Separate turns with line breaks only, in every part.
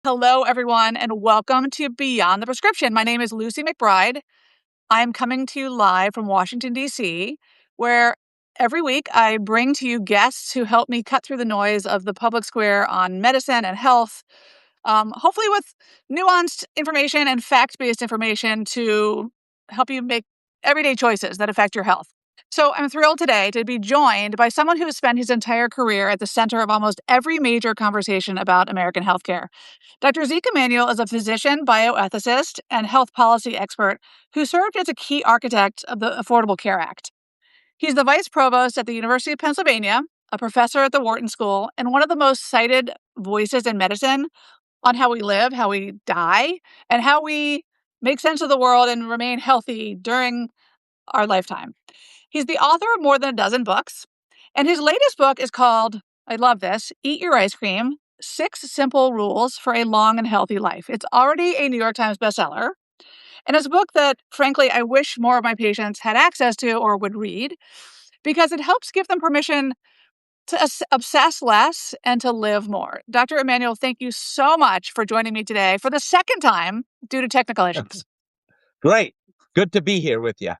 Hello, everyone, and welcome to Beyond the Prescription. My name is Lucy McBride. I'm coming to you live from Washington, D.C., where every week I bring to you guests who help me cut through the noise of the public square on medicine and health, hopefully with nuanced information and fact-based information to help you make everyday choices that affect your health. So I'm thrilled today to be joined by someone who has spent his entire career at the center of almost every major conversation about American healthcare. Dr. Zeke Emanuel is a physician, bioethicist, and health policy expert who served as a key architect of the Affordable Care Act. He's the vice provost at the University of Pennsylvania, a professor at the Wharton School, and one of the most cited voices in medicine on how we live, how we die, and how we make sense of the world and remain healthy during our lifetime. He's the author of more than a dozen books, and his latest book is called, I love this, Eat Your Ice Cream: 6 Simple Rules for a Long and Healthy Life. It's already a New York Times bestseller, and it's a book that, frankly, I wish more of my patients had access to or would read because it helps give them permission to obsess less and to live more. Dr. Emanuel, thank you so much for joining me today for the second time due to technical issues.
Great. Good to be here with you.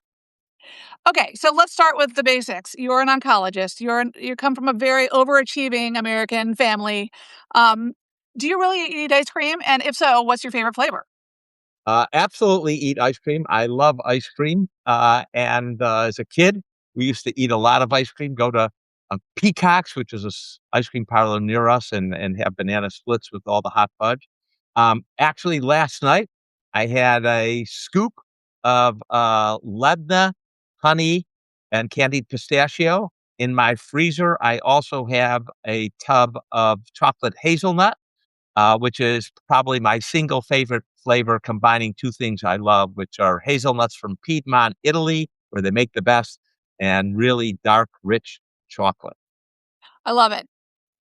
Okay, so let's start with the basics. You're an oncologist. You come from a very overachieving American family. Do you really eat ice cream? And if so, what's your favorite flavor?
Absolutely eat ice cream. I love ice cream. And as a kid, we used to eat a lot of ice cream, go to Peacock's, which is ice cream parlor near us, and have banana splits with all the hot fudge. Actually, last night, I had a scoop of Lebna honey and candied pistachio. In my freezer, I also have a tub of chocolate hazelnut, which is probably my single favorite flavor, combining two things I love, which are hazelnuts from Piedmont, Italy, where they make the best, and really dark, rich chocolate.
I love it.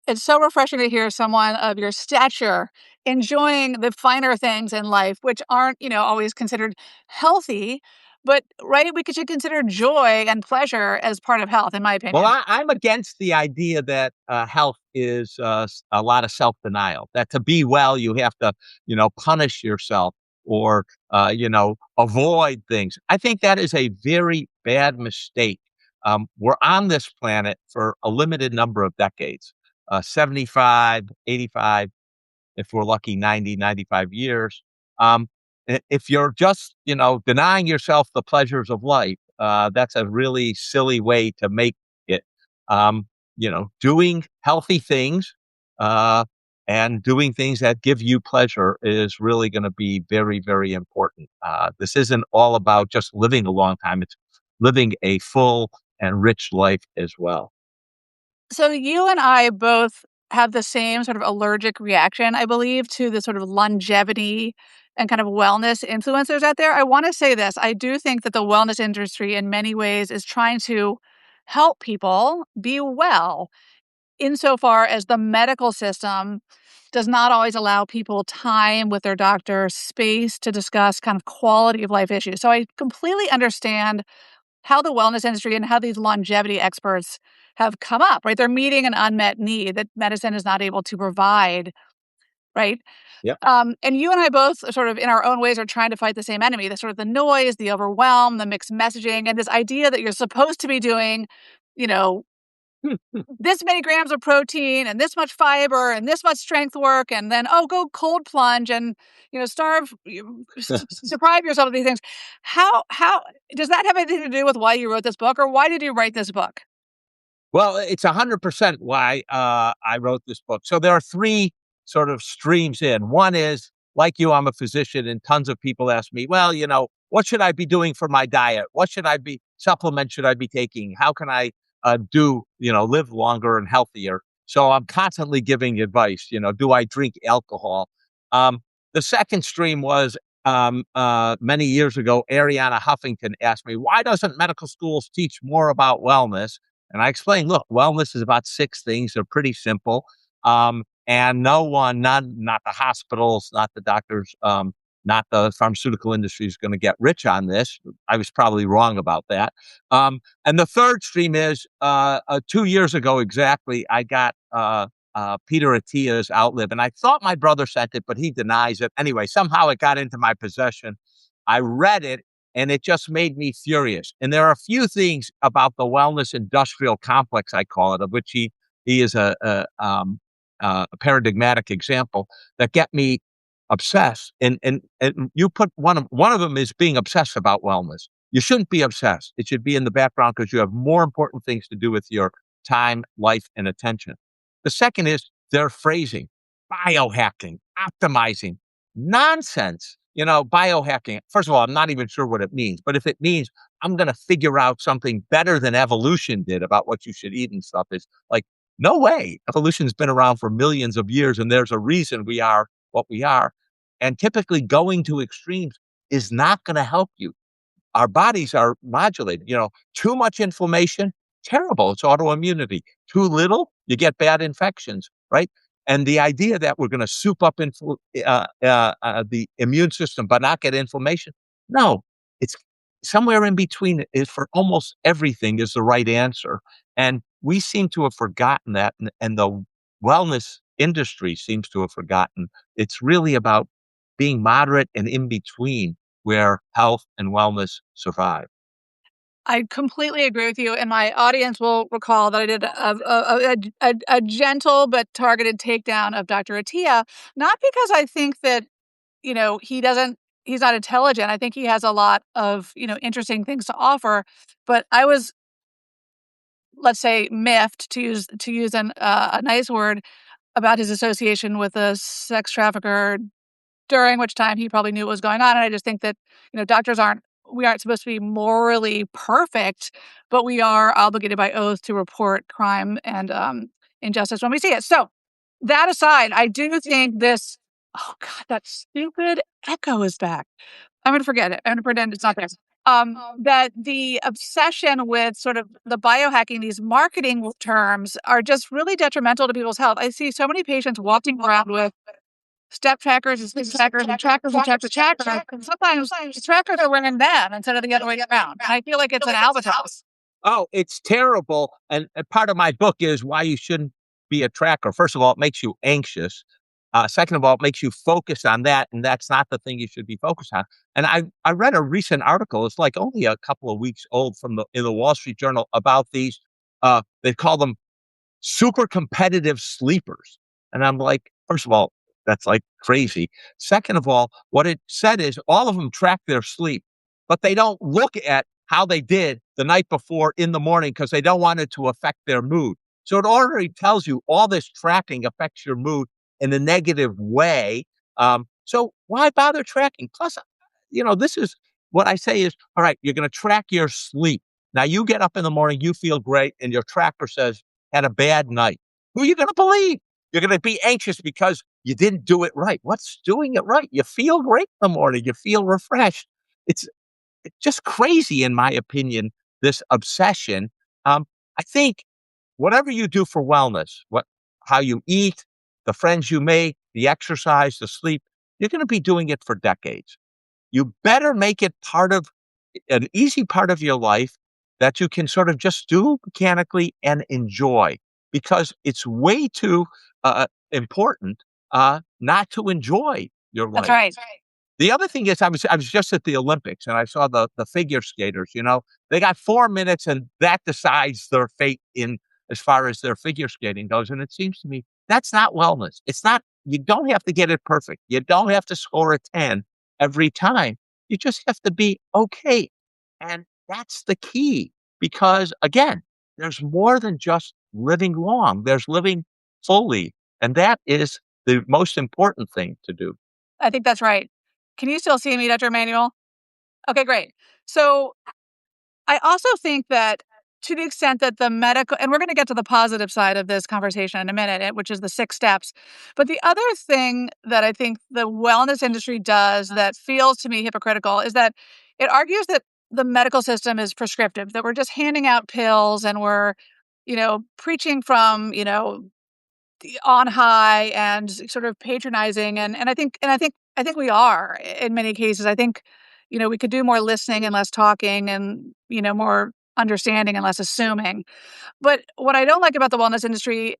It's so refreshing to hear someone of your stature enjoying the finer things in life, which aren't, always considered healthy, but right, we should consider joy and pleasure as part of health, in my
Well,
opinion.
I'm against the idea that health is a lot of self-denial, that to be well, you have to, punish yourself or, avoid things. I think that is a very bad mistake. We're on this planet for a limited number of decades, 75, 85, if we're lucky, 90, 95 years. Um, if you're just, denying yourself the pleasures of life, that's a really silly way to make it. Um, doing healthy things uh, and doing things that give you pleasure is really going to be very, very important. This isn't all about just living a long time. It's living a full and rich life as well.
So you and I both have the same sort of allergic reaction, I believe, to the sort of longevity and kind of wellness influencers out there. I want to say this. I do think that the wellness industry in many ways is trying to help people be well insofar as the medical system does not always allow people time with their doctor, space to discuss kind of quality of life issues. So I completely understand how the wellness industry and how these longevity experts have come up, right? They're meeting an unmet need that medicine is not able to provide, right?
Yep.
And you and I both sort of in our own ways are trying to fight the same enemy, the sort of the noise, the overwhelm, the mixed messaging, and this idea that you're supposed to be doing, you know, this many grams of protein and this much fiber and this much strength work, and then, oh, go cold plunge and, deprive yourself of these things. How does that have anything to do with why you wrote this book, or why did you write this book?
Well, it's 100% why I wrote this book. So there are three sort of streams in. One is, like you, I'm a physician, and tons of people ask me, well, what should I be doing for my diet? What supplements should I be taking? How can I live longer and healthier? So I'm constantly giving advice. Do I drink alcohol? The second stream was many years ago, Ariana Huffington asked me, why doesn't medical schools teach more about wellness? And I explained, look, wellness is about 6 things. They're pretty simple. And no one, not the hospitals, not the doctors, not the pharmaceutical industry is going to get rich on this. I was probably wrong about that. And the third stream is 2 years ago exactly, I got a Peter Attia's Outlive. And I thought my brother sent it, but he denies it. Anyway, somehow it got into my possession. I read it and it just made me furious. And there are a few things about the wellness industrial complex, I call it, of which he is a paradigmatic example that get me obsessed. And you put one of them is being obsessed about wellness. You shouldn't be obsessed. It should be in the background because you have more important things to do with your time, life, and attention. The second is their phrasing, biohacking, optimizing, nonsense. Biohacking. First of all, I'm not even sure what it means, but if it means I'm going to figure out something better than evolution did about what you should eat and stuff, is like, no way. Evolution's been around for millions of years, and there's a reason we are what we are. And typically, going to extremes is not going to help you. Our bodies are modulated. Too much inflammation, terrible. It's autoimmunity. Too little, you get bad infections, right? And the idea that we're going to soup up the immune system but not get inflammation, no, it's somewhere in between. Is for almost everything is the right answer, and we seem to have forgotten that, and the wellness industry seems to have forgotten. It's really about being moderate and in between where health and wellness survive.
I completely agree with you, and my audience will recall that I did a gentle but targeted takedown of Dr. Attia, not because I think that, he's not intelligent. I think he has a lot of, interesting things to offer, but I was, let's say, miffed, to use a nice word, about his association with a sex trafficker, during which time he probably knew what was going on. And I just think that, doctors we aren't supposed to be morally perfect, but we are obligated by oath to report crime and injustice when we see it. So that aside, I do think this, oh God, that stupid echo is back. I'm going to forget it. I'm going to pretend it's not there. That the obsession with sort of the biohacking, these marketing terms, are just really detrimental to people's health. I see so many patients walking around with step trackers and sleep trackers and trackers and trackers. And sometimes the trackers are wearing them instead of the other way around. And I feel like it's an albatross.
Oh, it's terrible. And part of my book is why you shouldn't be a tracker. First of all, it makes you anxious. Second of all, it makes you focus on that, and that's not the thing you should be focused on. And I read a recent article. It's like only a couple of weeks old in the Wall Street Journal about these. They call them super competitive sleepers. And I'm like, first of all, that's like crazy. Second of all, what it said is all of them track their sleep, but they don't look at how they did the night before in the morning because they don't want it to affect their mood. So it already tells you all this tracking affects your mood in a negative way. So why bother tracking? Plus, this is what I say is, all right, you're going to track your sleep. Now you get up in the morning, you feel great, and your tracker says, had a bad night. Who are you going to believe? You're going to be anxious because you didn't do it right. What's doing it right? You feel great in the morning. You feel refreshed. It's just crazy, in my opinion, this obsession. I think whatever you do for wellness, how you eat, the friends you make, the exercise, the sleep, you're going to be doing it for decades. You better make it an easy part of your life that you can sort of just do mechanically and enjoy, because it's way too important not to enjoy your
That's
life.
right.
The other thing is, I was just at the Olympics and I saw the figure skaters. They got 4 minutes and that decides their fate in as far as their figure skating goes. And it seems to me that's not wellness. It's not. You don't have to get it perfect. You don't have to score a 10 every time. You just have to be okay, and that's the key. Because again, there's more than just living long. There's living fully, and that is the most important thing to do.
I think that's right. Can you still see me, Dr. Emanuel? Okay, great. So I also think that, to the extent that the medical, and we're going to get to the positive side of this conversation in a minute, which is the 6 steps. But the other thing that I think the wellness industry does that feels to me hypocritical is that it argues that the medical system is prescriptive, that we're just handing out pills and we're, preaching from, on high and sort of patronizing. And I think we are in many cases. I think, we could do more listening and less talking, and, more understanding and less assuming. But what I don't like about the wellness industry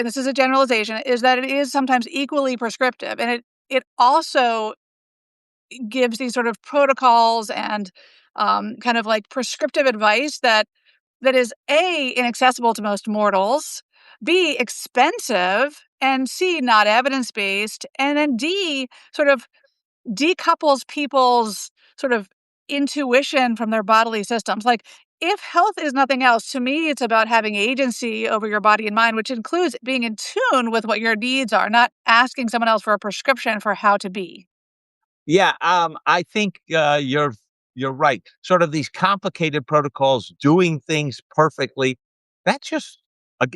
and this is a generalization, is that it is sometimes equally prescriptive, and it also gives these sort of protocols and kind of like prescriptive advice that is A, inaccessible to most mortals, B, expensive, and C, not evidence based, and then D, sort of decouples people's sort of intuition from their bodily systems. Like, if health is nothing else, to me, it's about having agency over your body and mind, which includes being in tune with what your needs are, not asking someone else for a prescription for how to be.
Yeah, I think, you're right. Sort of these complicated protocols, doing things perfectly, that's just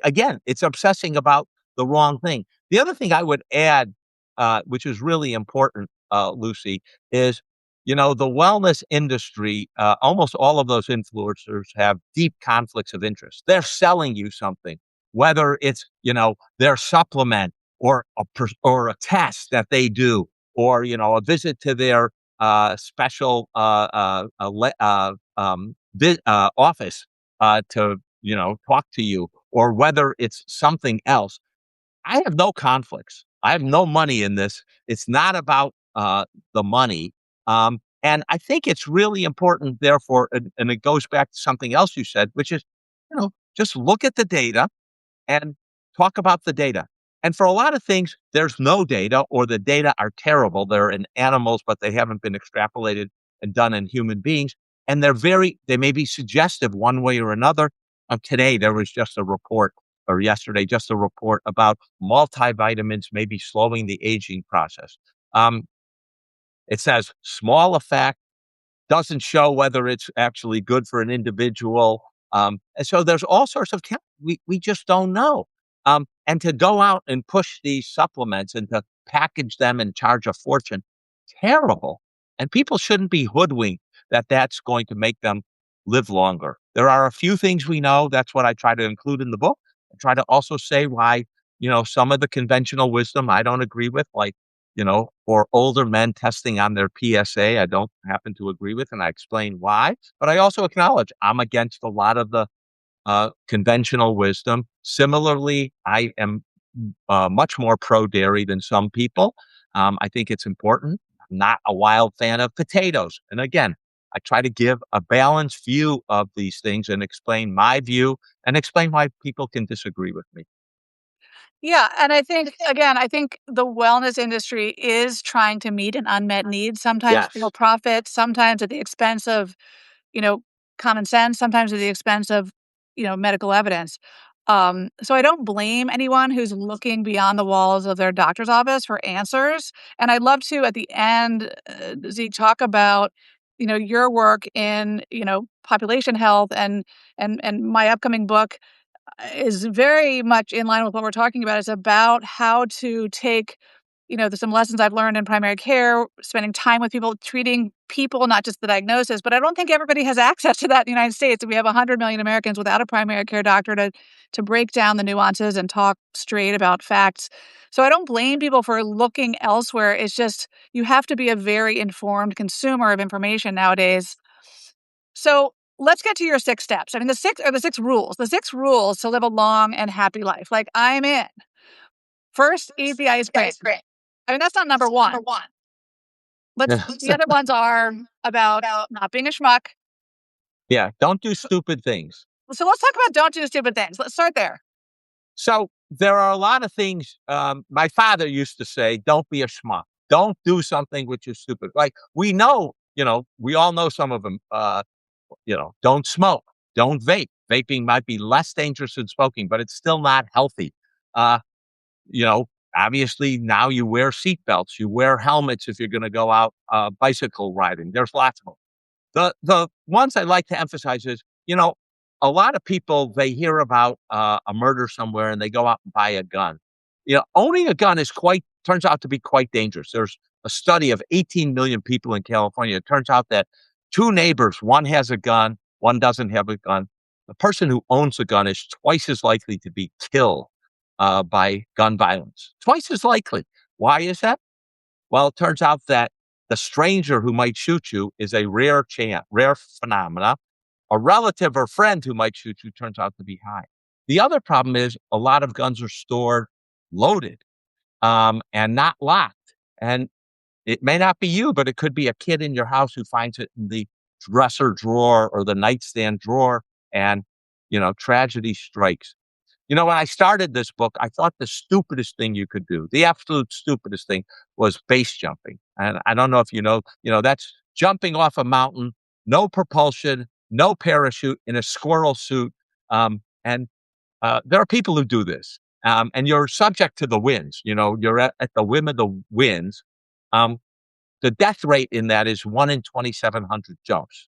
again, it's obsessing about the wrong thing. The other thing I would add, which is really important, Lucy, is, the wellness industry, almost all of those influencers have deep conflicts of interest. They're selling you something, whether it's, their supplement or a test that they do or a visit to their special office to talk to you, or whether it's something else. I have no conflicts. I have no money in this. It's not about the money. And I think it's really important, therefore, and it goes back to something else you said, which is, just look at the data and talk about the data. And for a lot of things, there's no data or the data are terrible. They're in animals, but they haven't been extrapolated and done in human beings. And they may be suggestive one way or another. Today, there was just a report, or yesterday, just a report about multivitamins maybe slowing the aging process. Um, it says small effect, doesn't show whether it's actually good for an individual. And so there's all sorts of we just don't know. And to go out and push these supplements and to package them and charge a fortune, terrible. And people shouldn't be hoodwinked that that's going to make them live longer. There are a few things we know. That's what I try to include in the book. I try to also say why, some of the conventional wisdom I don't agree with, like, for older men testing on their PSA, I don't happen to agree with, and I explain why. But I also acknowledge I'm against a lot of the conventional wisdom. Similarly, I am much more pro dairy than some people. I think it's important. I'm not a wild fan of potatoes. And again, I try to give a balanced view of these things and explain my view and explain why people can disagree with me.
Yeah, and I think again, I think the wellness industry is trying to meet an unmet need, sometimes for
Yes.
profit, sometimes at the expense of, you know, common sense, sometimes at the expense of, medical evidence. So I don't blame anyone who's looking beyond the walls of their doctor's office for answers. And I'd love to, at the end, Zeke, talk about, your work in, population health and my upcoming book is very much in line with what we're talking about. It's about how to take, some lessons I've learned in primary care, spending time with people, treating people, not just the diagnosis. But I don't think everybody has access to that in the United States. We have 100 million Americans without a primary care doctor to break down the nuances and talk straight about facts. So I don't blame people for looking elsewhere. It's just you have to be a very informed consumer of information nowadays. So let's get to your 6 steps. I mean, the six rules. The 6 rules to live a long and happy life. Like, I'm in. First, eat the ice cream. I mean, that's not number one. The other ones are about not being a schmuck.
Yeah, don't do stupid things.
So let's talk about don't do stupid things. Let's start there.
So there are a lot of things. My father used to say, "Don't be a schmuck. Don't do something which is stupid." Like we know, we all know some of them. Don't smoke, don't vape. Vaping might be less dangerous than smoking, but it's still not healthy. Uh, you know, Obviously now you wear seatbelts, you wear helmets if you're going to go out bicycle riding. There's lots of them. The ones I like to emphasize is, a lot of people, they hear about a murder somewhere and they go out and buy a gun. Owning a gun turns out to be quite dangerous. There's a study of 18 million people in California. It turns out that two neighbors, one has a gun, one doesn't have a gun. The person who owns a gun is twice as likely to be killed by gun violence. Twice as likely. Why is that? Well, it turns out that the stranger who might shoot you is a rare phenomena. A relative or friend who might shoot you turns out to be high. The other problem is a lot of guns are stored loaded, and not locked. And it may not be you, but it could be a kid in your house who finds it in the dresser drawer or the nightstand drawer, and, tragedy strikes. When I started this book, I thought the stupidest thing you could do, the absolute stupidest thing, was base jumping. And I don't know if that's jumping off a mountain, no propulsion, no parachute, in a squirrel suit. And There are people who do this, and you're subject to the winds. You're at the whim of the winds. Um, the death rate in that is 1 in 2,700 jumps.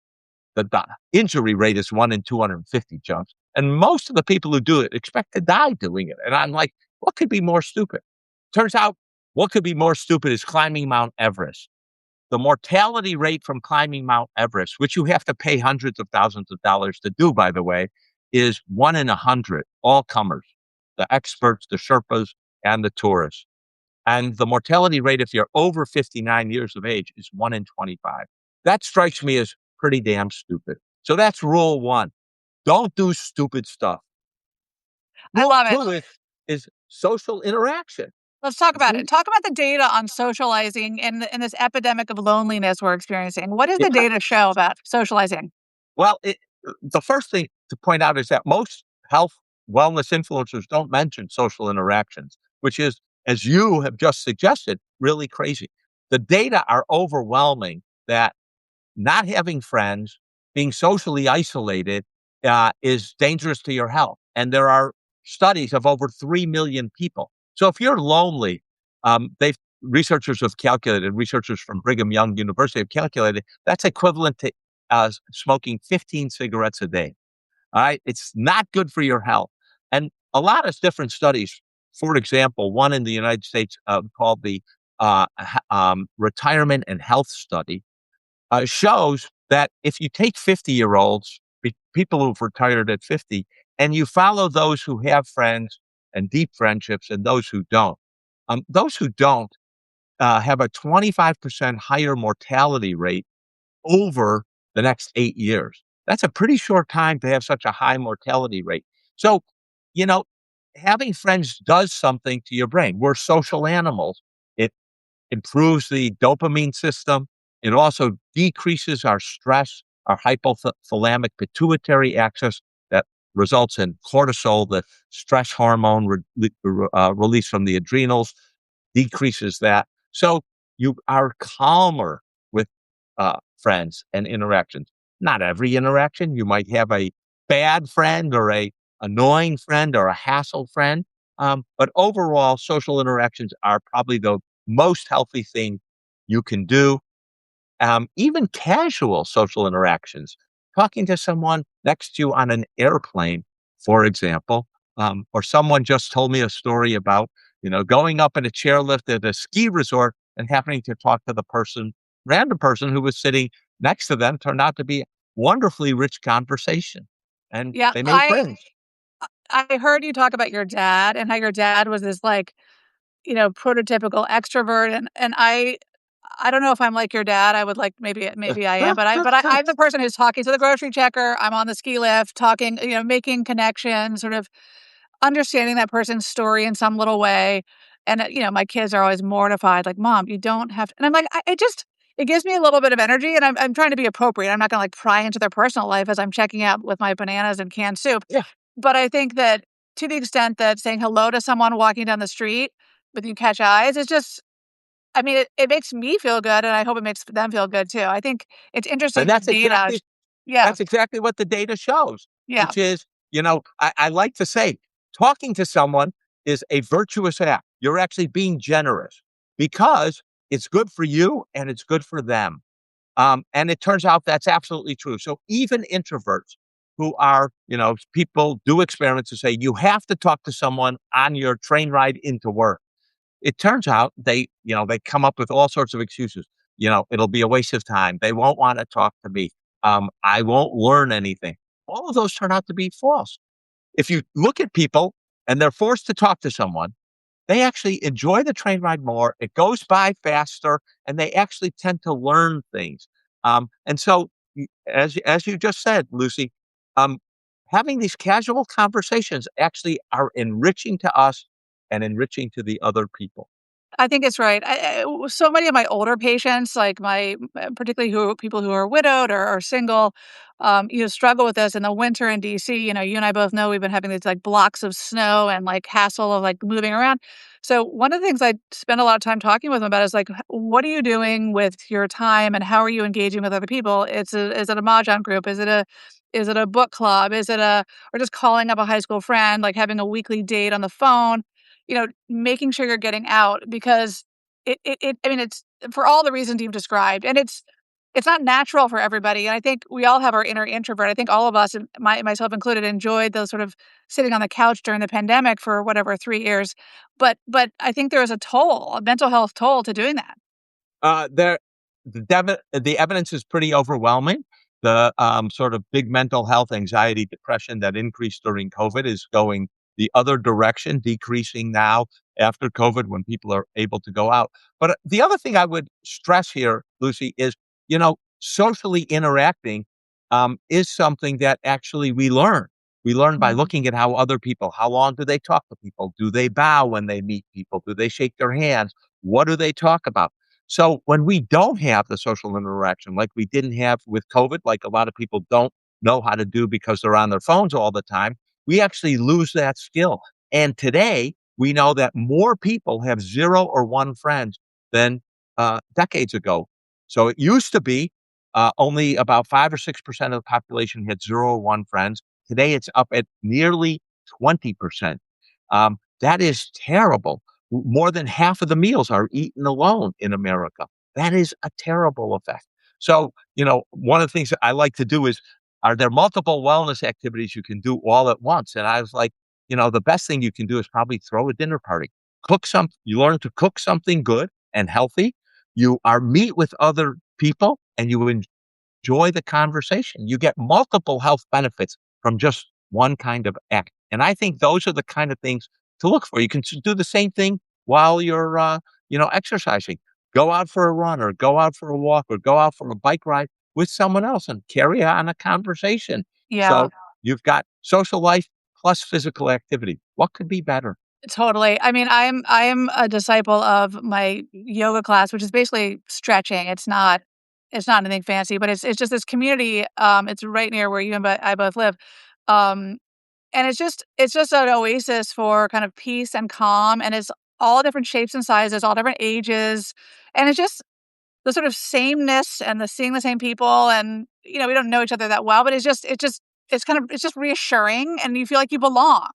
The injury rate is 1 in 250 jumps. And most of the people who do it expect to die doing it. And I'm like, what could be more stupid? Turns out what could be more stupid is climbing Mount Everest. The mortality rate from climbing Mount Everest, which you have to pay hundreds of thousands of dollars to do, by the way, is 1 in 100, all comers, the experts, the Sherpas, and the tourists. And the mortality rate, if you're over 59 years of age, is 1 in 25. That strikes me as pretty damn stupid. So that's rule one. Don't do stupid stuff.
I
Rule
love it.
two is social interaction.
Let's talk about it.
We,
Talk about the data on socializing in this epidemic of loneliness we're experiencing. What does the
yeah.
data show about socializing?
Well, the first thing to point out is that most health wellness influencers don't mention social interactions, which is, as you have just suggested, really crazy. The data are overwhelming that not having friends, being socially isolated, is dangerous to your health. And there are studies of over 3 million people. So if you're lonely, they've researchers have calculated, researchers from Brigham Young University have calculated that's equivalent to smoking 15 cigarettes a day. All right. It's not good for your health. And a lot of different studies, for example, one in the United States called the Retirement and Health Study, shows that if you take 50-year-olds, people who've retired at 50, and you follow those who have friends and deep friendships and those who don't have a 25% higher mortality rate over the next 8 years. That's a pretty short time to have such a high mortality rate. So, you know, having friends does something to your brain. We're social animals. It improves the dopamine system. It also decreases our stress, our hypothalamic pituitary axis that results in cortisol, the stress hormone released from the adrenals, decreases that. So you are calmer with friends and interactions. Not every interaction. You might have a bad friend or a annoying friend or a hassle friend. But overall, social interactions are probably the most healthy thing you can do. Even casual social interactions, talking to someone next to you on an airplane, for example, or someone just told me a story about, going up in a chairlift at a ski resort and happening to talk to the random person who was sitting next to them, turned out to be wonderfully rich conversation. And
Yeah,
they made friends.
I heard you talk about your dad and how your dad was this like, prototypical extrovert and I don't know if I'm like your dad. I would like maybe I am, but I'm the person who's talking to the grocery checker. I'm on the ski lift, talking, making connections, sort of understanding that person's story in some little way. And my kids are always mortified, like, "Mom, you don't have to." And I'm like, it gives me a little bit of energy, and I'm trying to be appropriate. I'm not gonna like pry into their personal life as I'm checking out with my bananas and canned soup.
Yeah.
But I think that to the extent that saying hello to someone walking down the street with you catch eyes is just I mean, it makes me feel good, and I hope it makes them feel good too. I think it's interesting
And
the data. Yeah,
that's exactly what the data shows,
yeah,
which is, I like to say, talking to someone is a virtuous act. You're actually being generous because it's good for you and it's good for them. And it turns out that's absolutely true. So even introverts who are, people do experiments to say you have to talk to someone on your train ride into work. It turns out they come up with all sorts of excuses. It'll be a waste of time. They won't want to talk to me. I won't learn anything. All of those turn out to be false. If you look at people and they're forced to talk to someone, they actually enjoy the train ride more. It goes by faster, and they actually tend to learn things. And so, as you just said, Lucy, um, having these casual conversations actually are enriching to us and enriching to the other people.
I think it's right. So many of my older patients, like particularly people who are widowed or single, struggle with this in the winter in DC. You and I both know we've been having these like blocks of snow and like hassle of like moving around. So one of the things I spend a lot of time talking with them about is like, what are you doing with your time and how are you engaging with other people? Is it a mahjong group? Is it a book club? Or just calling up a high school friend, like having a weekly date on the phone? Making sure you're getting out because I mean, it's for all the reasons you've described, and it's not natural for everybody. And I think we all have our inner introvert. I think all of us, and myself included, enjoyed those sort of sitting on the couch during the pandemic for whatever 3 years. But I think there is a mental health toll to doing that.
There, the evidence is pretty overwhelming. The sort of big mental health, anxiety, depression that increased during COVID is going the other direction, decreasing now after COVID when people are able to go out. But the other thing I would stress here, Lucy, is socially interacting is something that actually we learn. We learn by
Mhm.
looking at how other people, how long do they talk to people? Do they bow when they meet people? Do they shake their hands? What do they talk about? So when we don't have the social interaction like we didn't have with COVID, like a lot of people don't know how to do because they're on their phones all the time, we actually lose that skill. And today we know that more people have 0 or 1 friends than decades ago. So it used to be only about 5 or 6% of the population had 0 or 1 friends. Today it's up at nearly 20%. That is terrible. More than half of the meals are eaten alone in America. That is a terrible effect. So, one of the things that I like to do is, are there multiple wellness activities you can do all at once? And I was like, the best thing you can do is probably throw a dinner party. You learn to cook something good and healthy. You are meet with other people and you enjoy the conversation. You get multiple health benefits from just one kind of act. And I think those are the kind of things to look for. You can do the same thing while you're, exercising. Go out for a run or go out for a walk or go out for a bike ride with someone else and carry on a conversation.
Yeah.
So you've got social life plus physical activity. What could be better?
Totally. I mean, I am a disciple of my yoga class, which is basically stretching. It's not anything fancy, but it's just this community. It's right near where you and I both live. Um, and it's just an oasis for kind of peace and calm, and it's all different shapes and sizes, all different ages, and it's just the sort of sameness and the seeing the same people, and we don't know each other that well, but it's just reassuring, and you feel like you belong.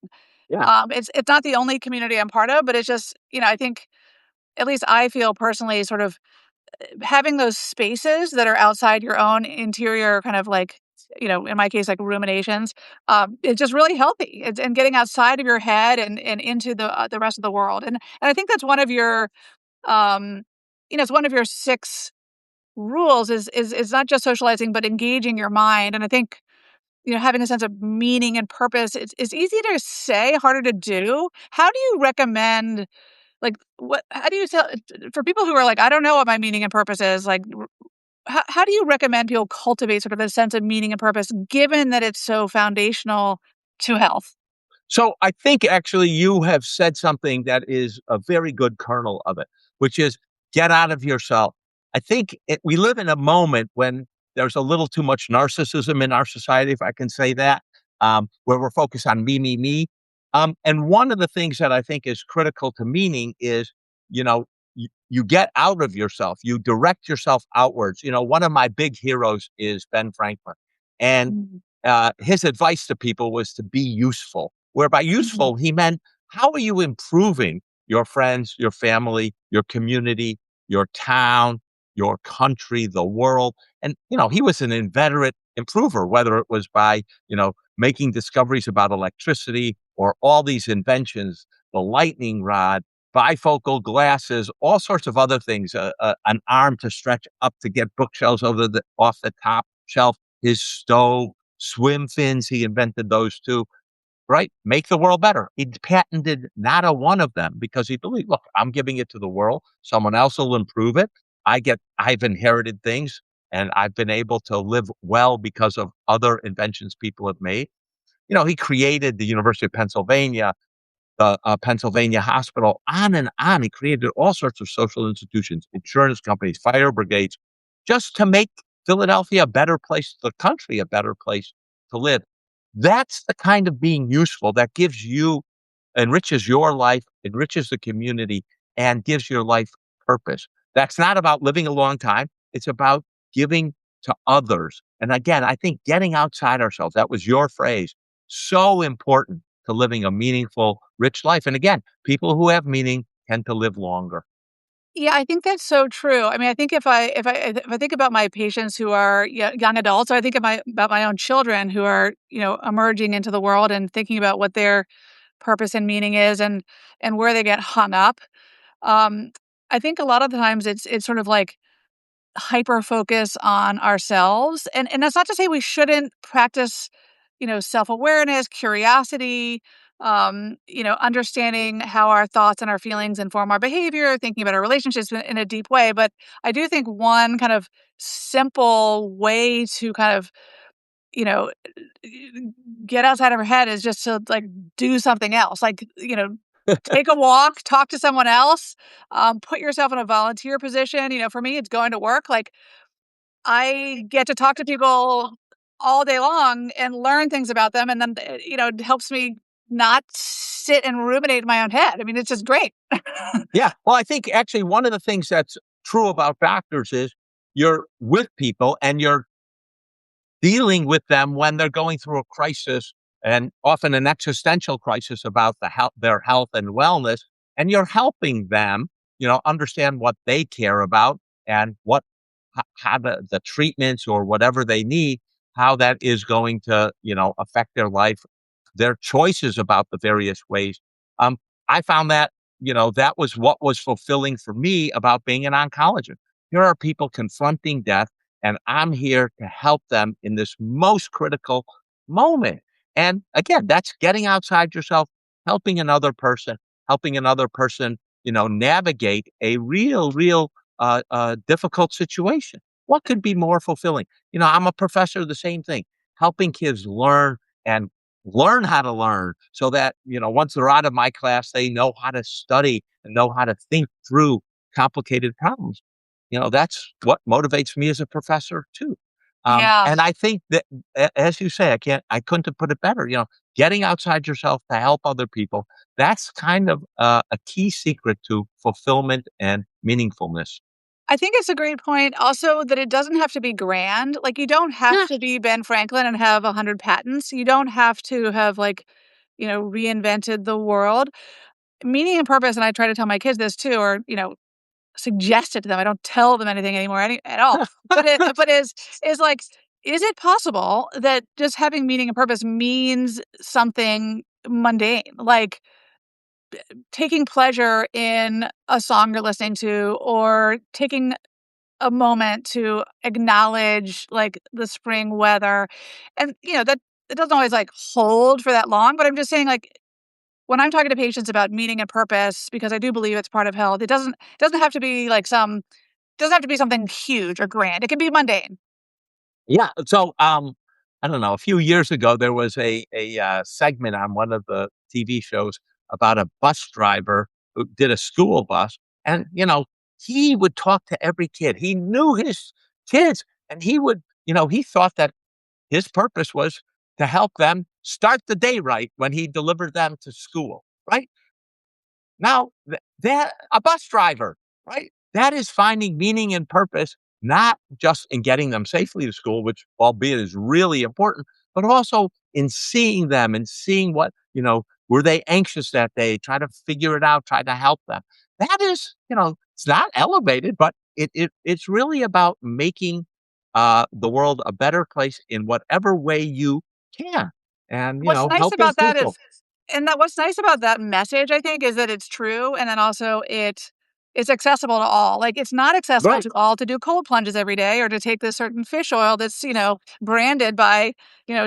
Yeah.
It's not the only community I'm part of, but it's just, I think at least I feel personally sort of having those spaces that are outside your own interior kind of like, in my case, like ruminations, it's just really healthy. And getting outside of your head and into the rest of the world. And I think that's one of your, um, it's one of your six rules is not just socializing, but engaging your mind. And I think, having a sense of meaning and purpose is easy to say, harder to do. How do you recommend, like, how do you tell, for people who are like, I don't know what my meaning and purpose is, like, how do you recommend people cultivate sort of a sense of meaning and purpose given that it's so foundational to health?
So I think actually you have said something that is a very good kernel of it, which is get out of yourself. I think we live in a moment when there's a little too much narcissism in our society, if I can say that, where we're focused on me, me, me. And one of the things that I think is critical to meaning is, you get out of yourself, you direct yourself outwards. One of my big heroes is Ben Franklin. And
Mhm.
his advice to people was to be useful, where by
Mhm.
useful, he meant how are you improving your friends, your family, your community, your town, your country, the world. And, he was an inveterate improver, whether it was by, making discoveries about electricity or all these inventions, the lightning rod, bifocal glasses, all sorts of other things, an arm to stretch up to get bookshelves off the top shelf, his stove, swim fins, he invented those too, right? Make the world better. He patented not a one of them because he believed, look, I'm giving it to the world. Someone else will improve it. I've inherited things and I've been able to live well because of other inventions people have made. he created the University of Pennsylvania, the Pennsylvania Hospital, on and on. He created all sorts of social institutions, insurance companies, fire brigades, just to make Philadelphia a better place, the country a better place to live. That's the kind of being useful that gives you, enriches your life, enriches the community, and gives your life purpose. That's not about living a long time. It's about giving to others. And again, I think getting outside ourselves, that was your phrase, so important to living a meaningful, rich life. And again, people who have meaning tend to live longer.
Yeah, I think that's so true. I mean, I think if I think about my patients who are young adults, or I think about my own children who are emerging into the world and thinking about what their purpose and meaning is, and where they get hung up. Um, I think a lot of the times it's sort of like hyper focus on ourselves, and that's not to say we shouldn't practice self-awareness, curiosity, understanding how our thoughts and our feelings inform our behavior, thinking about our relationships in a deep way. But I do think one kind of simple way to kind of, you know, get outside of our head is just to like do something else. Like, take a walk, talk to someone else, put yourself in a volunteer position. For me, it's going to work. Like, I get to talk to people all day long and learn things about them, and then, it helps me not sit and ruminate in my own head. I mean, it's just great.
Yeah. Well, I think actually one of the things that's true about doctors is you're with people and you're dealing with them when they're going through a crisis, and often an existential crisis about their health and wellness. And you're helping them, understand what they care about and how the treatments or whatever they need, how that is going to, affect their life, their choices about the various ways. Um, I found that, that was what was fulfilling for me about being an oncologist. Here are people confronting death, and I'm here to help them in this most critical moment. And again, that's getting outside yourself, helping another person, navigate a difficult situation. What could be more fulfilling? I'm a professor of the same thing, helping kids and learn how to learn so that, once they're out of my class, they know how to study and know how to think through complicated problems. That's what motivates me as a professor too.
Yeah.
And I think that, as you say, I couldn't have put it better. Getting outside yourself to help other people. That's kind of a key secret to fulfillment and meaningfulness.
I think it's a great point also that it doesn't have to be grand. Like, you don't have
Yeah.
to be Ben Franklin and have 100 patents. You don't have to have, like, reinvented the world. Meaning and purpose, and I try to tell my kids this too, or, suggest it to them. I don't tell them anything anymore at all. But is like, is it possible that just having meaning and purpose means something mundane? Like taking pleasure in a song you're listening to, or taking a moment to acknowledge like the spring weather. And that it doesn't always like hold for that long, but I'm just saying, like, when I'm talking to patients about meaning and purpose, because I do believe it's part of health, it doesn't have to be like doesn't have to be something huge or grand. It can be mundane.
Yeah. So, I don't know. A few years ago, there was a segment on one of the TV shows about a bus driver who did a school bus, and he would talk to every kid. He knew his kids, and he thought that his purpose was to help them start the day right when he delivered them to school. Right. Now, that a bus driver, right? That is finding meaning and purpose, not just in getting them safely to school, which albeit is really important, but also in seeing them and seeing were they anxious that day, try to figure it out, try to help them. That is, it's not elevated, but it's really about making the world a better place in whatever way you can, and
What's nice
helping
about that
people.
is and that what's nice about that message, I think, is that it's true, and then also it's accessible to all. Like, it's not accessible
Right.
to all to do cold plunges every day or to take this certain fish oil that's, branded by,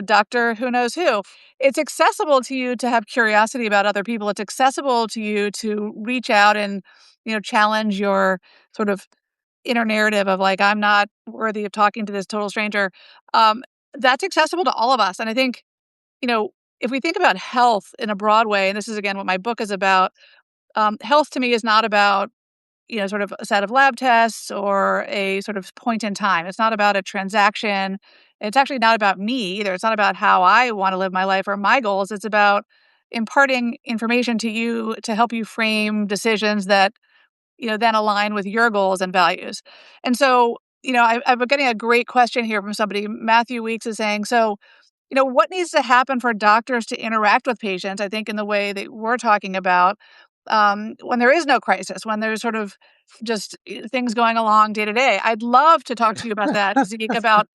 Doctor who knows who. It's accessible to you to have curiosity about other people. It's accessible to you to reach out and, challenge your sort of inner narrative of like, I'm not worthy of talking to this total stranger. Um, that's accessible to all of us. And I think, you know, if we think about health in a broad way, and this is again what my book is about, health to me is not about, sort of a set of lab tests or a sort of point in time. It's not about a transaction. It's actually not about me either. It's not about how I want to live my life or my goals. It's about imparting information to you to help you frame decisions that, then align with your goals and values. And so, I'm getting a great question here from somebody. Matthew Weeks is saying, so, what needs to happen for doctors to interact with patients, I think, in the way that we're talking about, when there is no crisis, when there's sort of just things going along day to day. I'd love to talk to you about that, Zeke, about,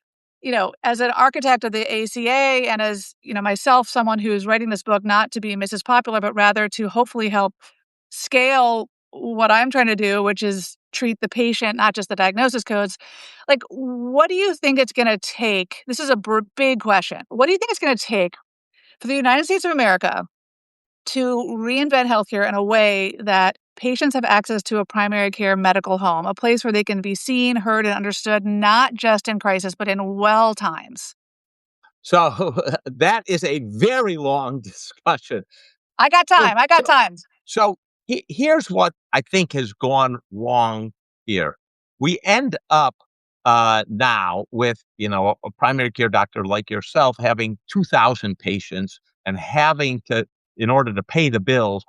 as an architect of the ACA and as, myself, someone who's writing this book, not to be Mrs. Popular, but rather to hopefully help scale what I'm trying to do, which is treat the patient, not just the diagnosis codes. Like, what do you think it's going to take? This is a big question. What do you think it's going to take for the United States of America to reinvent healthcare in a way that patients have access to a primary care medical home, a place where they can be seen, heard, and understood, not just in crisis, but in well times?
So that is a very long discussion.
I got
So,
time. I got
so,
time.
so here's what I think has gone wrong here. We end up now with a primary care doctor like yourself having 2,000 patients and having to, in order to pay the bills,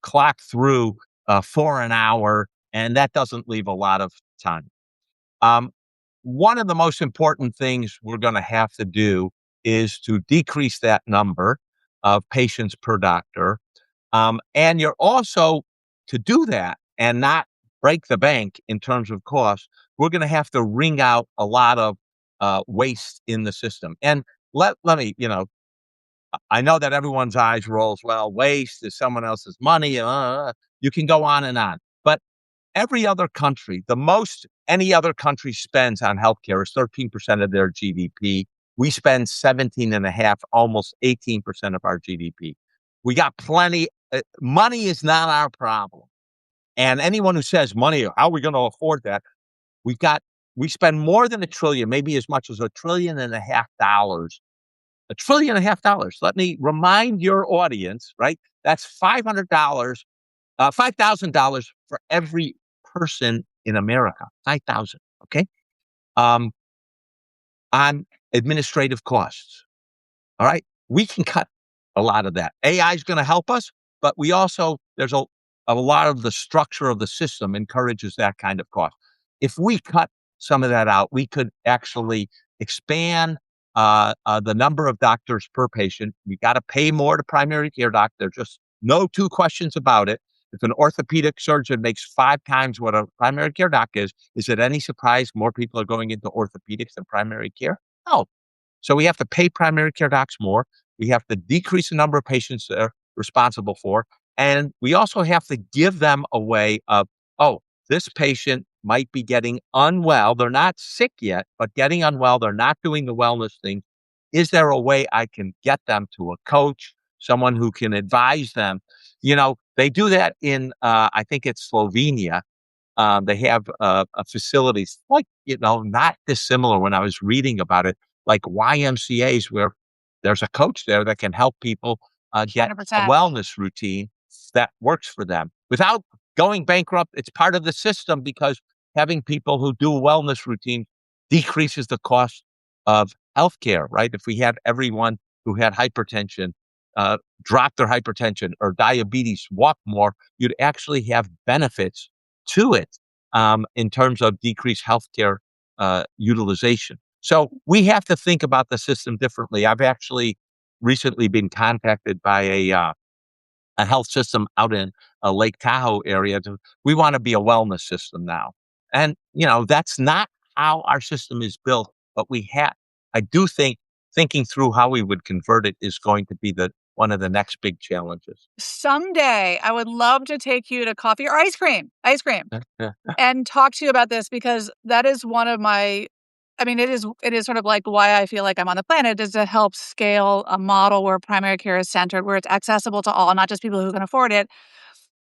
clock through for an hour, and that doesn't leave a lot of time. Um, One of the most important things we're going to have to do is to decrease that number of patients per doctor. And you're also, to do that and not break the bank in terms of cost, we're going to have to wring out a lot of waste in the system. And let me, I know that everyone's eyes rolls, well, waste is someone else's money. You can go on and on. But every other country, the most any other country spends on healthcare is 13% of their GDP. We spend 17 and a half, almost 18% of our GDP. We got plenty. Money is not our problem. And anyone who says money, how are we going to afford that? We've got, we spend more than a trillion, maybe as much as $1.5 trillion. $1.5 trillion. Let me remind your audience, right? That's $500, $5,000 for every person in America. 5,000. Okay. Um, on administrative costs. All right. We can cut a lot of that. AI is going to help us, but we also, there's a lot of the structure of the system encourages that kind of cost. If we cut some of that out, we could actually expand the number of doctors per patient. We got to pay more to primary care doctors. Just no two questions about it. If an orthopedic surgeon makes 5 times what a primary care doc is it any surprise more people are going into orthopedics than primary care? No. So we have to pay primary care docs more. We have to decrease the number of patients they're responsible for. And we also have to give them a way of, oh, this patient might be getting unwell. They're not sick yet, but getting unwell. They're not doing the wellness thing. Is there a way I can get them to a coach, someone who can advise them? They do that in, I think it's Slovenia. They have facilities like, not dissimilar when I was reading about it, like YMCAs where there's a coach there that can help people get a
100%.
wellness routine that works for them without going bankrupt. It's part of the system because having people who do a wellness routine decreases the cost of healthcare, right? If we had everyone who had hypertension drop their hypertension or diabetes, walk more, you'd actually have benefits to it in terms of decreased healthcare utilization. So we have to think about the system differently. I've actually recently been contacted by a health system out in Lake Tahoe area. We want to be a wellness system now, and that's not how our system is built. But I do think thinking through how we would convert it is going to be the one of the next big challenges.
Someday, I would love to take you to coffee or ice cream, and talk to you about this because that is one of my it is sort of like why I feel like I'm on the planet is to help scale a model where primary care is centered, where it's accessible to all, not just people who can afford it.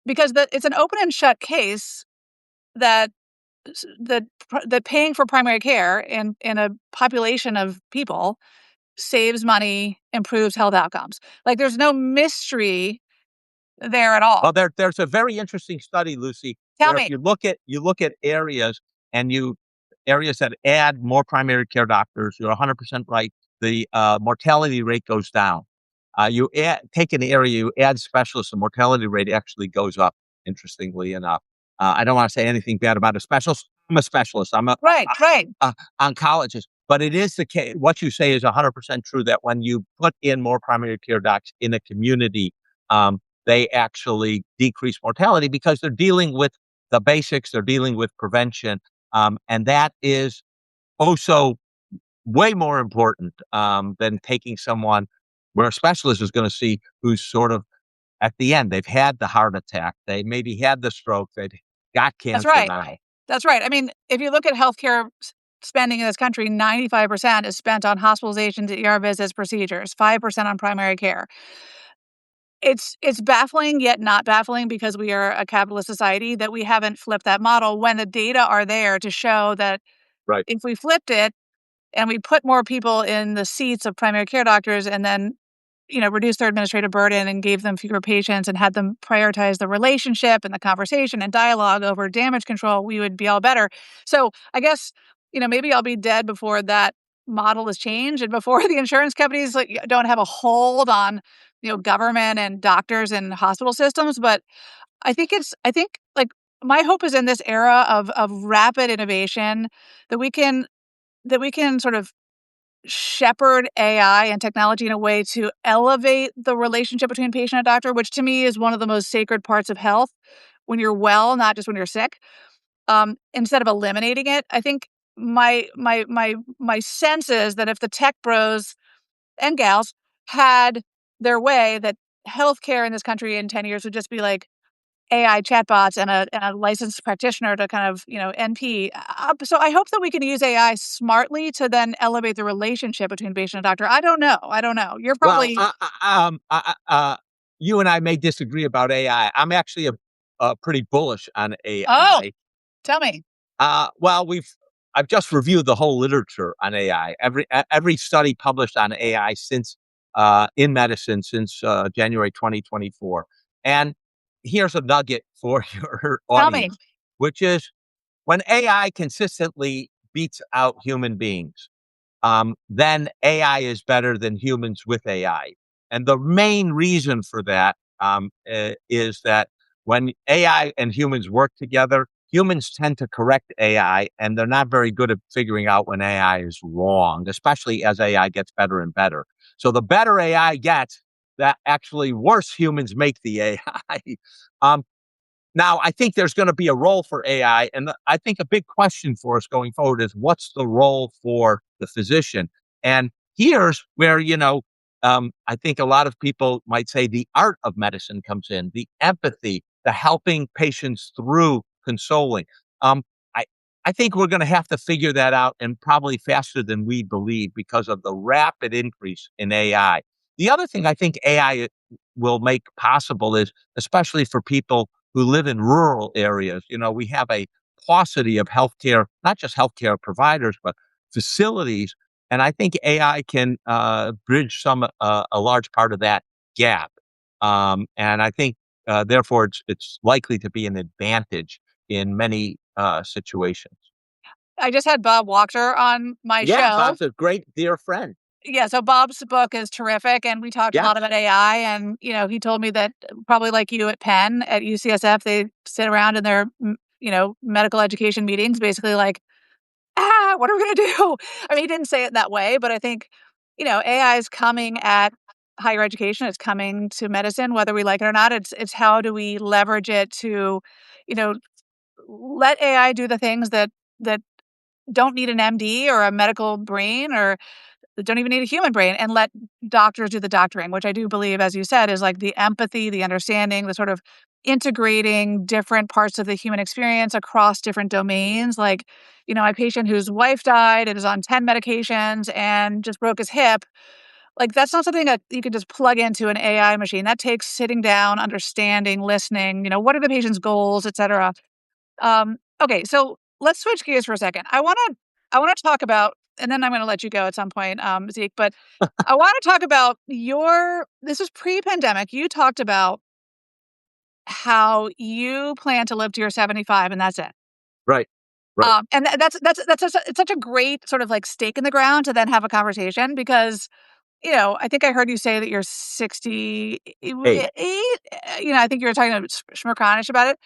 Because it's an open and shut case that that paying for primary care in a population of people saves money, improves health outcomes. Like there's no mystery there at all.
Well, there's a very interesting study, Lucy,
Tell
where if
me.
you look at areas and you areas that add more primary care doctors, you're 100% right. The mortality rate goes down. Take an area, you add specialists, the mortality rate actually goes up. Interestingly enough, I don't want to say anything bad about a specialist. I'm a specialist. I'm
Right, right.
a oncologist, but it is the case. What you say is 100% true. That when you put in more primary care docs in a community, they actually decrease mortality because they're dealing with the basics. They're dealing with prevention, and that is also way more important than taking someone where a specialist is going to see who's sort of at the end. They've had the heart attack. They maybe had the stroke. They got
That's
cancer
right.
now.
That's right. I mean, if you look at healthcare spending in this country, 95% is spent on hospitalizations, ER visits, procedures, 5% on primary care. It's baffling yet not baffling because we are a capitalist society that we haven't flipped that model when the data are there to show that
Right.
if we flipped it and we put more people in the seats of primary care doctors and then reduced their administrative burden and gave them fewer patients and had them prioritize the relationship and the conversation and dialogue over damage control, we would be all better. So I guess, maybe I'll be dead before that model is changed and before the insurance companies don't have a hold on, government and doctors and hospital systems. But I think like my hope is in this era of rapid innovation that we can sort of shepherd AI and technology in a way to elevate the relationship between patient and doctor, which to me is one of the most sacred parts of health when you're well, not just when you're sick. Instead of eliminating it, I think my sense is that if the tech bros and gals had their way, that healthcare in this country in 10 years would just be like AI chatbots and a licensed practitioner to kind of, NP. So I hope that we can use AI smartly to then elevate the relationship between patient and doctor. I don't know. I don't know. You're
Well,
probably
you and I may disagree about AI. I'm actually a pretty bullish on
oh,
AI.
tell me.
Well, I've just reviewed the whole literature on AI. Every study published on AI since in medicine since January 2024. And here's a nugget for your
Tell me.
audience, which is when AI consistently beats out human beings, then AI is better than humans with AI. And the main reason for that is that when AI and humans work together, humans tend to correct AI, and they're not very good at figuring out when AI is wrong, especially as AI gets better and better. So the better AI gets, that actually worse humans make the AI. um, Now, I think there's going to be a role for AI. And I think a big question for us going forward is what's the role for the physician? And here's where, I think a lot of people might say the art of medicine comes in, the empathy, the helping patients through consoling. Um, I, I think we're going to have to figure that out and probably faster than we believe because of the rapid increase in AI. The other thing I think AI will make possible is, especially for people who live in rural areas. We have a paucity of healthcare, not just healthcare providers, but facilities. And I think AI can bridge a large part of that gap. And I think, therefore, it's likely to be an advantage in many situations.
I just had Bob Walker on my
Yeah,
show.
Bob's a great dear friend.
Yeah, so Bob's book is terrific, and we talked a
Yeah.
lot about AI, and, he told me that probably like you at Penn, at UCSF, they sit around in their, medical education meetings, basically like, what are we gonna do? I mean, he didn't say it that way, but I think, AI is coming at higher education. It's coming to medicine, whether we like it or not. It's how do we leverage it to, you know, let AI do the things that don't need an MD or a medical brain or that don't even need a human brain, and let doctors do the doctoring, which I do believe, as you said, is like the empathy, the understanding, the sort of integrating different parts of the human experience across different domains. Like, my patient whose wife died and is on 10 medications and just broke his hip. Like, that's not something that you can just plug into an AI machine. That takes sitting down, understanding, listening, what are the patient's goals, et cetera. Okay, so let's switch gears for a second. I want to talk about and then I'm going to let you go at some point, Zeke. But I want to talk about this was pre-pandemic. You talked about how you plan to live to your 75 and that's it.
Right. Right.
And it's such a great sort of like stake in the ground to then have a conversation because, I think I heard you say that you're 68.
Hey.
I think you were talking about Schmirkanish about it.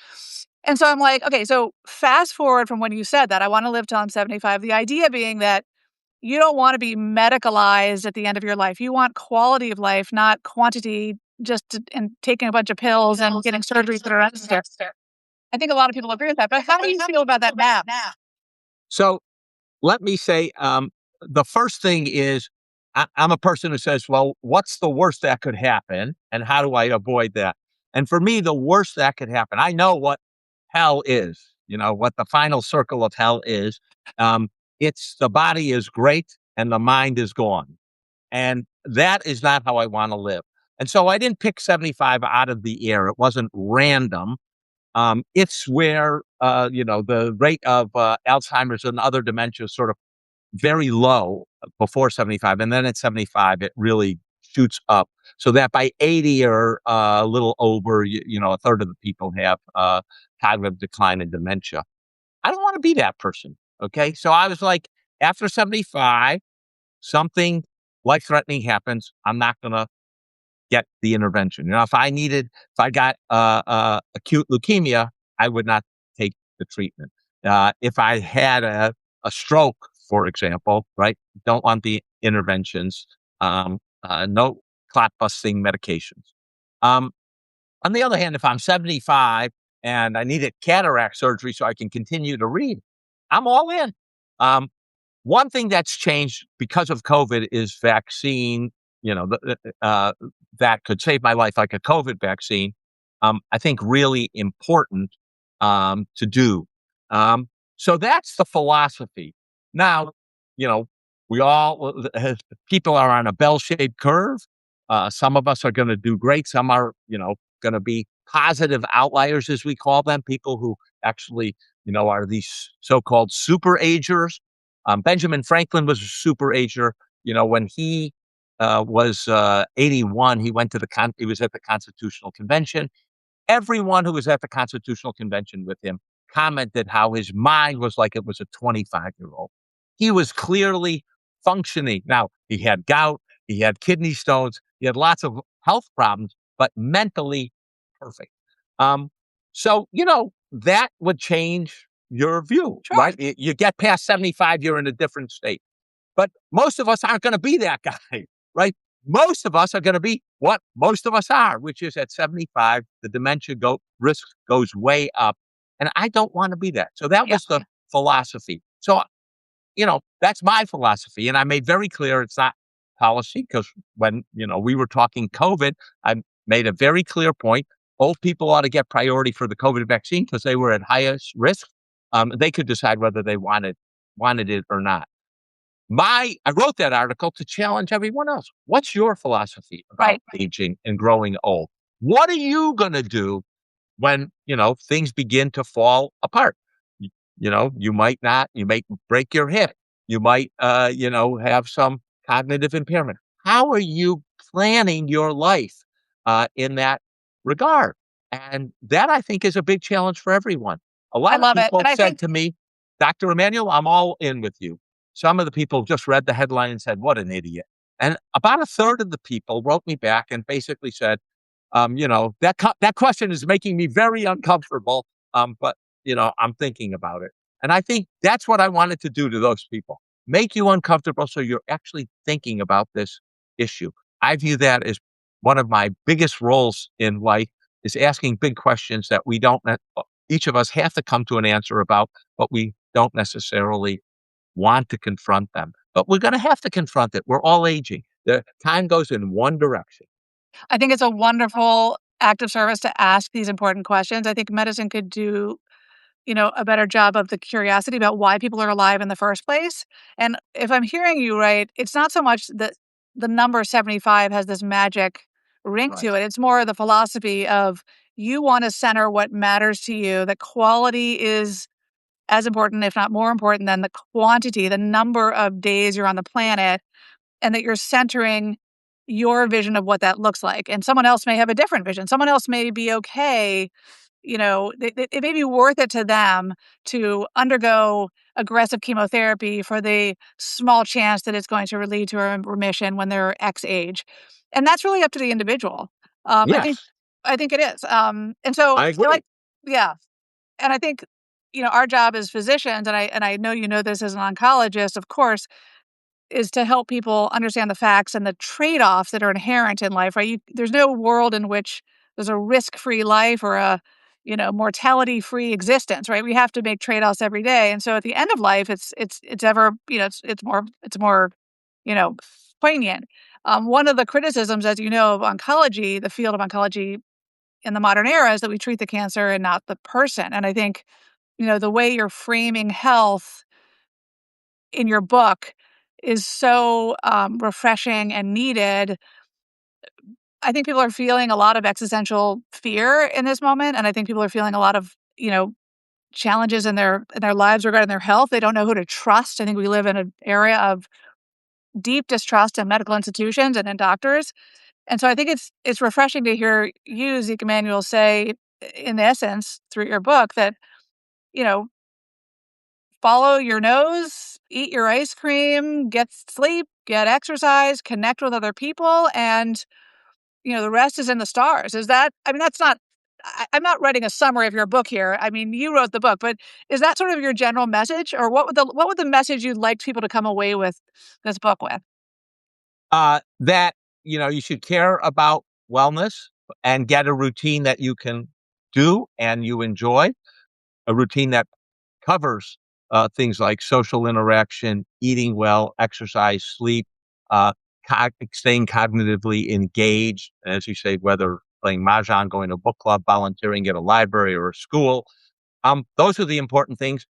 And so I'm like, okay, so fast forward from when you said that, I want to live till I'm 75. The idea being that you don't want to be medicalized at the end of your life. You want quality of life, not quantity, and taking a bunch of pills and getting surgeries that are unnecessary. I think a lot of people agree with that. But how do you feel about that now?
So let me say, the first thing is I'm a person who says, well, what's the worst that could happen? And how do I avoid that? And for me, the worst that could happen, I know what hell is, what the final circle of hell is. Um, it's the body is great and the mind is gone. And that is not how I want to live. And so I didn't pick 75 out of the air. It wasn't random. It's where, the rate of Alzheimer's and other dementias sort of very low before 75. And then at 75, it really shoots up so that by 80 or a little over, a third of the people have cognitive decline and dementia. I don't want to be that person. Okay. So I was like, after 75, something life threatening happens. I'm not going to get the intervention. If I got acute leukemia, I would not take the treatment. If I had a stroke, for example, right, don't want the interventions. No clot busting medications. Um, on the other hand, if I'm 75 and I needed cataract surgery so I can continue to read, I'm all in. Um, One thing that's changed because of COVID is vaccine, that could save my life, like a COVID vaccine. I think really important to do. Um, so that's the philosophy. Now, you know, we all people are on a bell-shaped curve. Some of us are going to do great. Some are, going to be positive outliers, as we call them, people who actually, are these so-called super agers. Benjamin Franklin was a super ager. When he was 81, he was at the Constitutional Convention. Everyone who was at the Constitutional Convention with him commented how his mind was like it was a 25-year-old. He was clearly functioning. Now, he had gout, he had kidney stones, he had lots of health problems, but mentally perfect. Um, so, that would change your view,
Sure.
right? You get past 75, you're in a different state. But most of us aren't going to be that guy, right? Most of us are going to be what most of us are, which is at 75, the dementia risk goes way up. And I don't want to be that. So that was the philosophy. So, that's my philosophy. And I made very clear it's not policy because when, we were talking COVID, I made a very clear point. Old people ought to get priority for the COVID vaccine because they were at highest risk. They could decide whether they wanted it or not. I wrote that article to challenge everyone else. What's your philosophy about aging and growing old? What are you going to do when, things begin to fall apart? You might not, you might break your hip. You might, have some cognitive impairment. How are you planning your life in that regard? And that I think is a big challenge for everyone. A
I
lot of
love it.
people
And I
said
think
to me, Dr. Emanuel, I'm all in with you. Some of the people just read the headline and said, what an idiot. And about a third of the people wrote me back and basically said, that question is making me very uncomfortable. But I'm thinking about it. And I think that's what I wanted to do to those people. Make you uncomfortable so you're actually thinking about this issue. I view that as one of my biggest roles in life is asking big questions that each of us have to come to an answer about, but we don't necessarily want to confront them. But we're going to have to confront it. We're all aging. The time goes in one direction.
I think it's a wonderful act of service to ask these important questions. I think medicine could do, a better job of the curiosity about why people are alive in the first place. And if I'm hearing you right, it's not so much that the number 75 has this magic ring
Right.
to it. It's more the philosophy of you want to center what matters to you, that quality is as important, if not more important than the quantity, the number of days you're on the planet, and that you're centering your vision of what that looks like. And someone else may have a different vision. Someone else may be okay, it may be worth it to them to undergo aggressive chemotherapy for the small chance that it's going to lead to a remission when they're X age. And that's really up to the individual. Um, I think
Yes,
I think it is. And so
I
like,
agree.
yeah. And I think, our job as physicians, and I know you know this as an oncologist, of course, is to help people understand the facts and the trade-offs that are inherent in life, right? There's no world in which there's a risk-free life or a, mortality-free existence, right? We have to make trade-offs every day. And so at the end of life, it's ever, it's more, you know, poignant. One of the criticisms, as you know, of oncology, the field of oncology in the modern era, is that we treat the cancer and not the person. And I think, the way you're framing health in your book is so refreshing and needed. I think people are feeling a lot of existential fear in this moment, and I think people are feeling a lot of challenges in their lives regarding their health. They don't know who to trust. I think we live in an area of deep distrust in medical institutions and in doctors, and so I think it's refreshing to hear you, Zeke Emanuel, say in essence through your book that you know follow your nose, eat your ice cream, get sleep, get exercise, connect with other people, and, the rest is in the stars. Is that I mean, that's not I'm not writing a summary of your book here. I mean, you wrote the book, but is that sort of your general message? Or what would the message you'd like people to come away with this book with?
That you should care about wellness and get a routine that you can do and you enjoy, a routine that covers things like social interaction, eating well, exercise, sleep, uh, staying cognitively engaged, as you say, whether playing mahjong, going to a book club, volunteering at a library or a school. Those are the important things.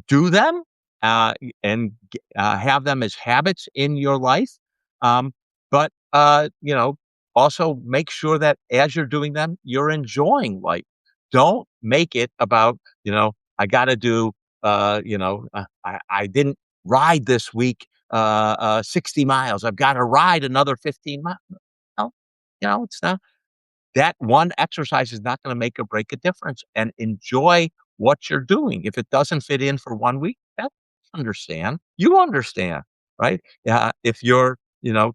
Do them and have them as habits in your life. Um, but also make sure that as you're doing them, you're enjoying life. Don't make it about, I got to do, I didn't ride this week 60 miles. I've got to ride another 15 miles. No, it's not that one exercise is not going to make or break a difference and enjoy what you're doing. If it doesn't fit in for 1 week, that's understand. You understand, right? If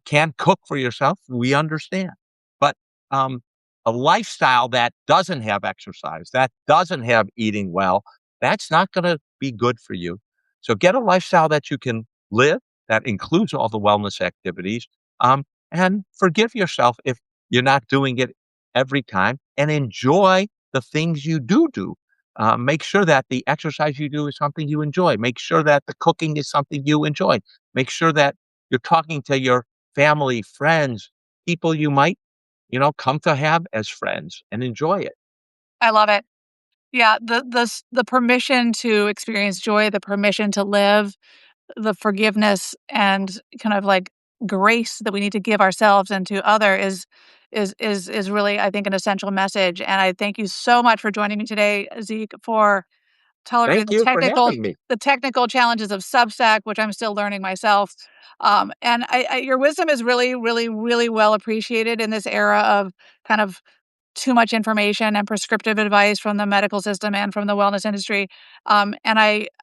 can't cook for yourself, we understand. But um, a lifestyle that doesn't have exercise, that doesn't have eating well, that's not going to be good for you. So get a lifestyle that you can live that includes all the wellness activities, and forgive yourself if you're not doing it every time and enjoy the things you do. Make sure that the exercise you do is something you enjoy. Make sure that the cooking is something you enjoy. Make sure that you're talking to your family, friends, people you might, come to have as friends and enjoy it.
I love it. Yeah, the permission to experience joy, the permission to live, the forgiveness and kind of like grace that we need to give ourselves and to other is really, I think, an essential message. And I thank you so much for joining me today, Zeke, for tolerating
Thank
the
you for
technical
having me.
the technical challenges of Substack, which I'm still learning myself. And your wisdom is really, really, really well appreciated in this era of kind of too much information and prescriptive advice from the medical system and from the wellness industry. And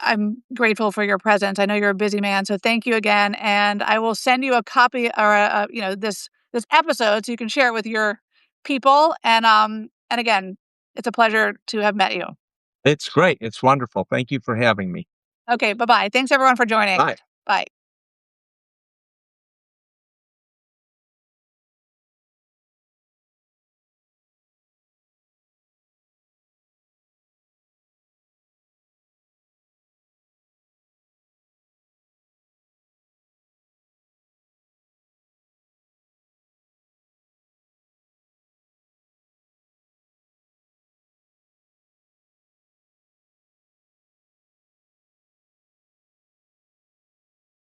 I'm grateful for your presence. I know you're a busy man, so thank you again. And I will send you a copy or this episode so you can share it with your people. And again, it's a pleasure to have met you.
It's great. It's wonderful. Thank you for having me.
Okay, bye bye. Thanks everyone for joining.
Bye.
Bye.